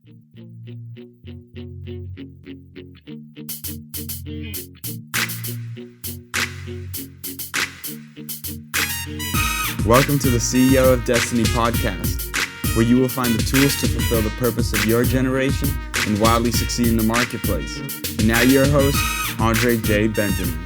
Welcome to the CEO of Destiny podcast, where you will find the tools to fulfill the purpose of your generation and wildly succeed in the marketplace. And now your host, Andre J. Benjamin.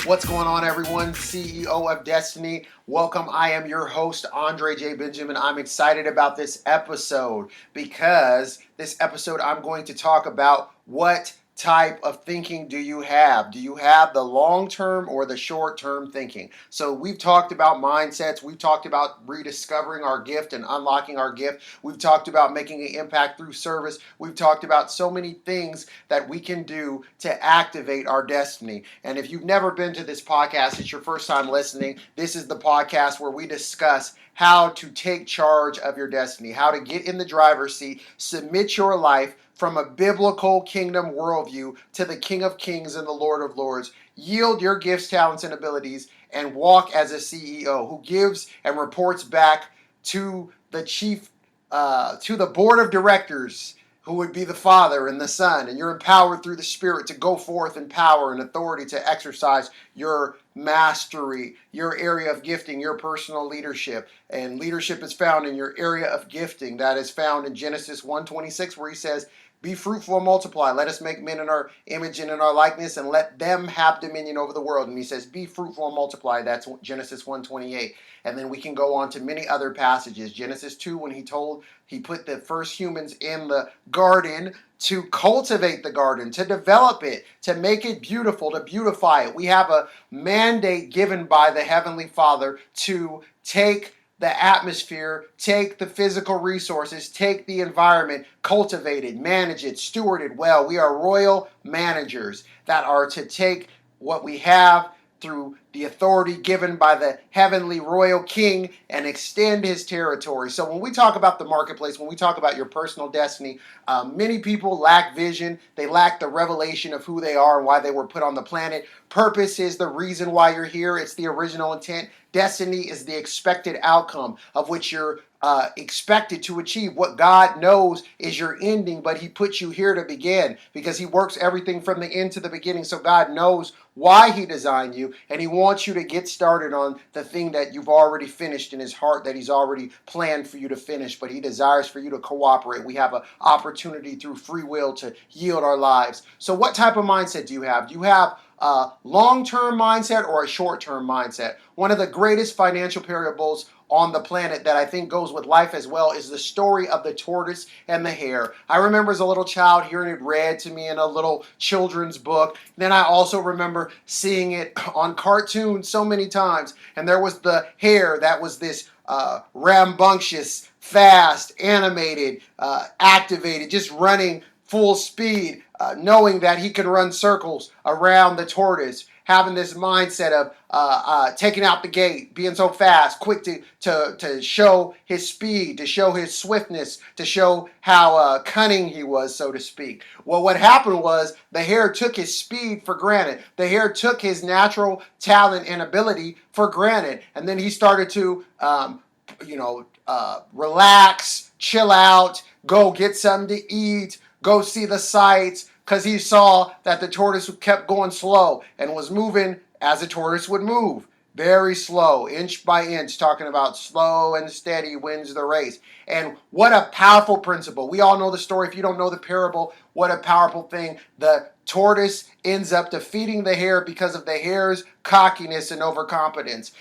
What's going on, everyone? CEO of Destiny. Welcome. I am your host, Andre J. Benjamin. I'm excited about this episode because this episode I'm going to talk about what type of thinking do you have? Do you have the long-term or the short-term thinking? So we've talked about mindsets. We've talked about rediscovering our gift and unlocking our gift. We've talked about making an impact through service. We've talked about so many things that we can do to activate our destiny. And if you've never been to this podcast, it's your first time listening, this is the podcast where we discuss how to take charge of your destiny, how to get in the driver's seat, submit your life from a biblical kingdom worldview to the King of Kings and the Lord of Lords. Yield your gifts, talents, and abilities and walk as a CEO who gives and reports back to the to the board of directors, who would be the Father and the Son, and you're empowered through the Spirit to go forth in power and authority to exercise your mastery, your area of gifting, your personal leadership. And leadership is found in your area of gifting. That is found in Genesis 1:26, where he says, "Be fruitful and multiply. Let us make men in our image and in our likeness, and let them have dominion over the world." And he says, "Be fruitful and multiply." That's Genesis 1:28. And then we can go on to many other passages. Genesis 2, when he put the first humans in the garden to cultivate the garden, to develop it, to make it beautiful, to beautify it. We have a mandate given by the Heavenly Father to take the atmosphere, take the physical resources, take the environment, cultivate it, manage it, steward it well. We are royal managers that are to take what we have through the authority given by the heavenly royal king and extend his territory. So when we talk about the marketplace, when we talk about your personal destiny, many people lack vision. They lack the revelation of who they are and why they were put on the planet. Purpose is the reason why you're here. It's the original intent. Destiny is the expected outcome of which you're expected to achieve. What God knows is your ending, but he puts you here to begin because he works everything from the end to the beginning. So God knows why he designed you, and he wants you to get started on the thing that you've already finished in his heart, that he's already planned for you to finish, but he desires for you to cooperate. We have an opportunity through free will to yield our lives. So what type of mindset do you have? Do you have a long-term mindset or a short-term mindset? One of the greatest financial parables on the planet that I think goes with life as well is the story of the tortoise and the hare. I remember as a little child hearing it read to me in a little children's book. Then I also remember seeing it on cartoons so many times. And there was the hare that was this rambunctious, fast, animated, activated, just running full speed, knowing that he could run circles around the tortoise, having this mindset of taking out the gate, being so fast, quick to show his speed, to show his swiftness, to show how cunning he was, so to speak. Well, what happened was the hare took his speed for granted. The hare took his natural talent and ability for granted. And then he started to, relax, chill out, go get something to eat, go see the sights, because he saw that the tortoise kept going slow and was moving as a tortoise would move. Very slow, inch by inch, talking about slow and steady wins the race. And what a powerful principle. We all know the story. If you don't know the parable, what a powerful thing. The tortoise ends up defeating the hare because of the hare's cockiness and overconfidence,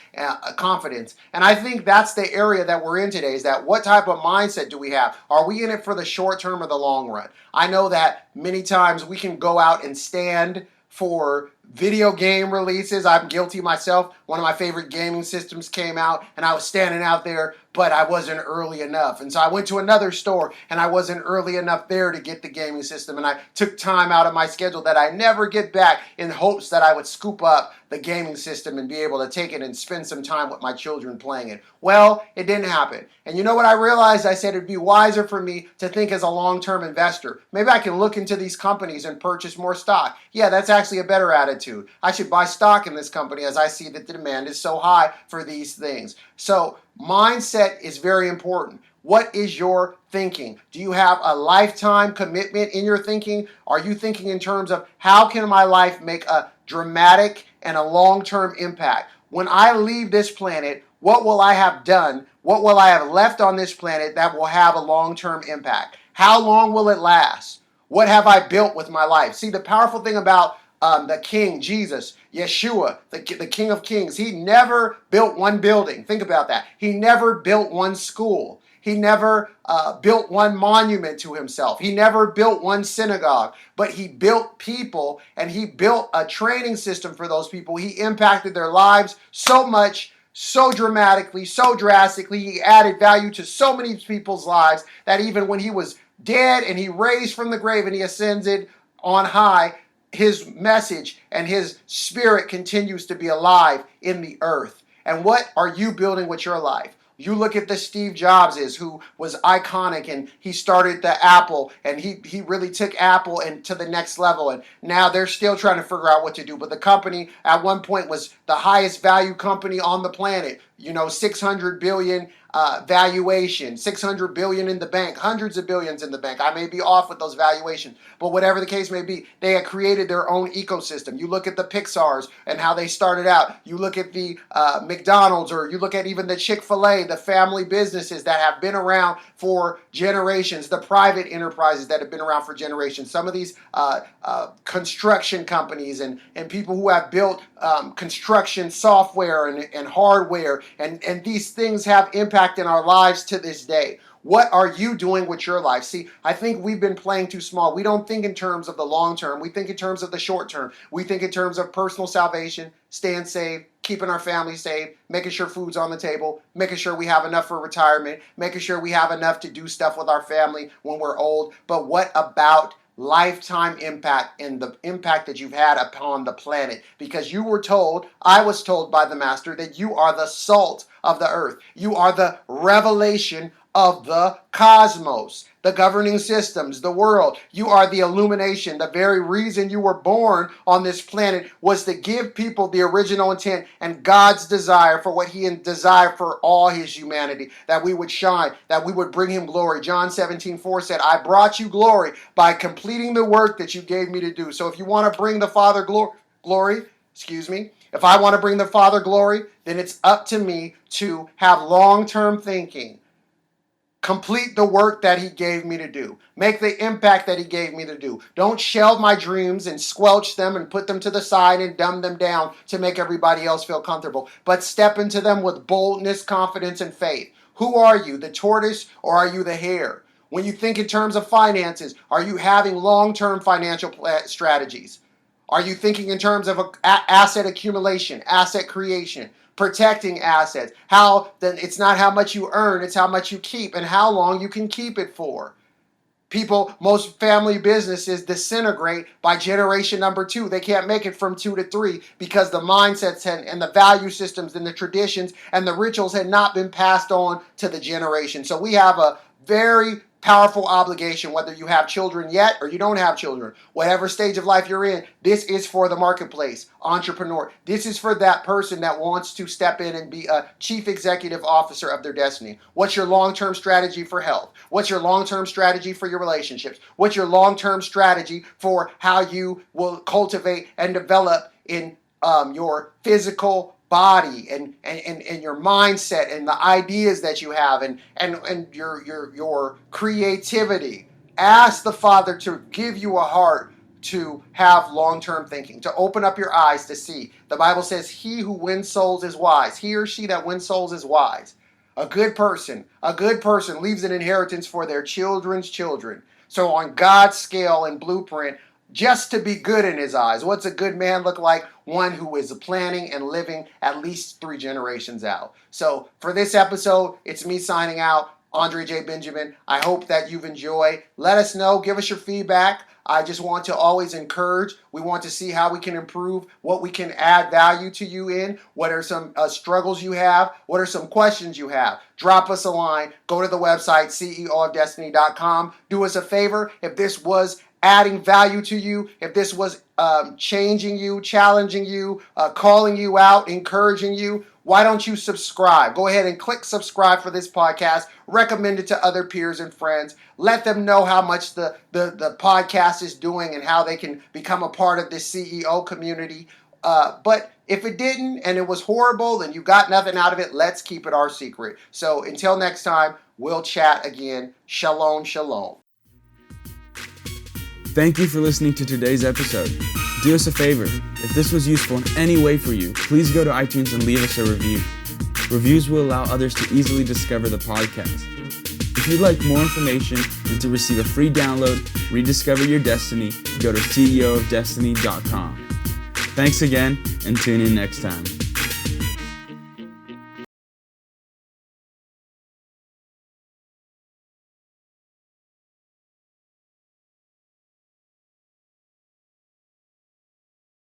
confidence. And I think that's the area that we're in today, is that what type of mindset do we have? Are we in it for the short term or the long run? I know that many times we can go out and stand for video game releases. I'm guilty myself. One of my favorite gaming systems came out and I was standing out there, but I wasn't early enough. And so I went to another store and I wasn't early enough there to get the gaming system. And I took time out of my schedule that I never get back in hopes that I would scoop up the gaming system and be able to take it and spend some time with my children playing it. Well, it didn't happen. And you know what I realized? I said it'd be wiser for me to think as a long-term investor. Maybe I can look into these companies and purchase more stock. Yeah, that's actually a better attitude. I should buy stock in this company as I see that the demand is so high for these things. So mindset is very important. What is your thinking? Do you have a lifetime commitment in your thinking? Are you thinking in terms of how can my life make a dramatic and a long-term impact? When I leave this planet, what will I have done? What will I have left on this planet that will have a long-term impact? How long will it last? What have I built with my life? See, the powerful thing about the King, Jesus, Yeshua, the King of Kings, he never built one building. Think about that. He never built one school. He never built one monument to himself. He never built one synagogue, but he built people, and he built a training system for those people. He impacted their lives so much, so dramatically, so drastically. He added value to so many people's lives that even when he was dead and he raised from the grave and he ascended on high, his message and his spirit continues to be alive in the earth. And what are you building with your life? You look at the Steve Jobs who was iconic, and he started the Apple, and he really took Apple and to the next level, and now they're still trying to figure out what to do. But the company at one point was the highest value company on the planet. 600 billion valuation, 600 billion in the bank, hundreds of billions in the bank. I may be off with those valuations, but whatever the case may be, they had created their own ecosystem. You look at the Pixars and how they started out. You look at the McDonald's, or you look at even the Chick-fil-A, the family businesses that have been around for generations, the private enterprises that have been around for generations. Some of these construction companies and people who have built construction software and hardware, and these things have impact in our lives to this day. What are you doing with your life? See, I think we've been playing too small. We don't think in terms of the long term. We think in terms of the short term. We think in terms of personal salvation, staying safe, keeping our family safe, making sure food's on the table, making sure we have enough for retirement, making sure we have enough to do stuff with our family when we're old. But what about lifetime impact and the impact that you've had upon the planet? Because you were told, I was told by the master, that you are the salt of the earth. You are the revelation of the cosmos, the governing systems, the world. You are the illumination. The very reason you were born on this planet was to give people the original intent and God's desire for what he desired for all his humanity, that we would shine, that we would bring him glory. John 17:4 said, I brought you glory by completing the work that you gave me to do. So if you want to bring the Father glory, if I want to bring the Father glory, then it's up to me to have long-term thinking. Complete the work that he gave me to do. Make the impact that he gave me to do. Don't shelve my dreams and squelch them and put them to the side and dumb them down to make everybody else feel comfortable. But step into them with boldness, confidence, and faith. Who are you, the tortoise or are you the hare? When you think in terms of finances, are you having long-term financial strategies? Are you thinking in terms of asset accumulation, asset creation? Protecting assets. Then it's not how much you earn, it's how much you keep and how long you can keep it for. Most family businesses disintegrate by generation number 2. They can't make it from 2 to 3 because the mindsets and the value systems and the traditions and the rituals had not been passed on to the generation. So we have a very powerful obligation, whether you have children yet or you don't have children, whatever stage of life you're in. This is for the marketplace entrepreneur. This is for that person that wants to step in and be a chief executive officer of their destiny. What's your long-term strategy for health? What's your long-term strategy for your relationships? What's your long-term strategy for how you will cultivate and develop in your physical body and your mindset and the ideas that you have and your creativity? Ask the Father to give you a heart to have long-term thinking, to open up your eyes to see. The Bible says, he who wins souls is wise. He or she that wins souls is wise. A good person leaves an inheritance for their children's children. So on God's scale and blueprint, just to be good in his eyes. What's a good man look like? One who is planning and living at least 3 generations out. So for this episode, it's me signing out, Andre J. Benjamin. I hope that you've enjoyed. Let us know. Give us your feedback. I just want to always encourage. We want to see how we can improve, what we can add value to you in. What are some struggles you have? What are some questions you have? Drop us a line. Go to the website, ceofdestiny.com. Do us a favor. If this was adding value to you, if this was changing you, challenging you, calling you out, encouraging you, why don't you subscribe? Go ahead and click subscribe for this podcast. Recommend it to other peers and friends. Let them know how much the podcast is doing and how they can become a part of this CEO community. But if it didn't and it was horrible, then you got nothing out of it. Let's keep it our secret. So until next time, we'll chat again. Shalom, shalom. Thank you for listening to today's episode. Do us a favor. If this was useful in any way for you, please go to iTunes and leave us a review. Reviews will allow others to easily discover the podcast. If you'd like more information and to receive a free download, Rediscover Your Destiny, go to ceoofdestiny.com. Thanks again, and tune in next time.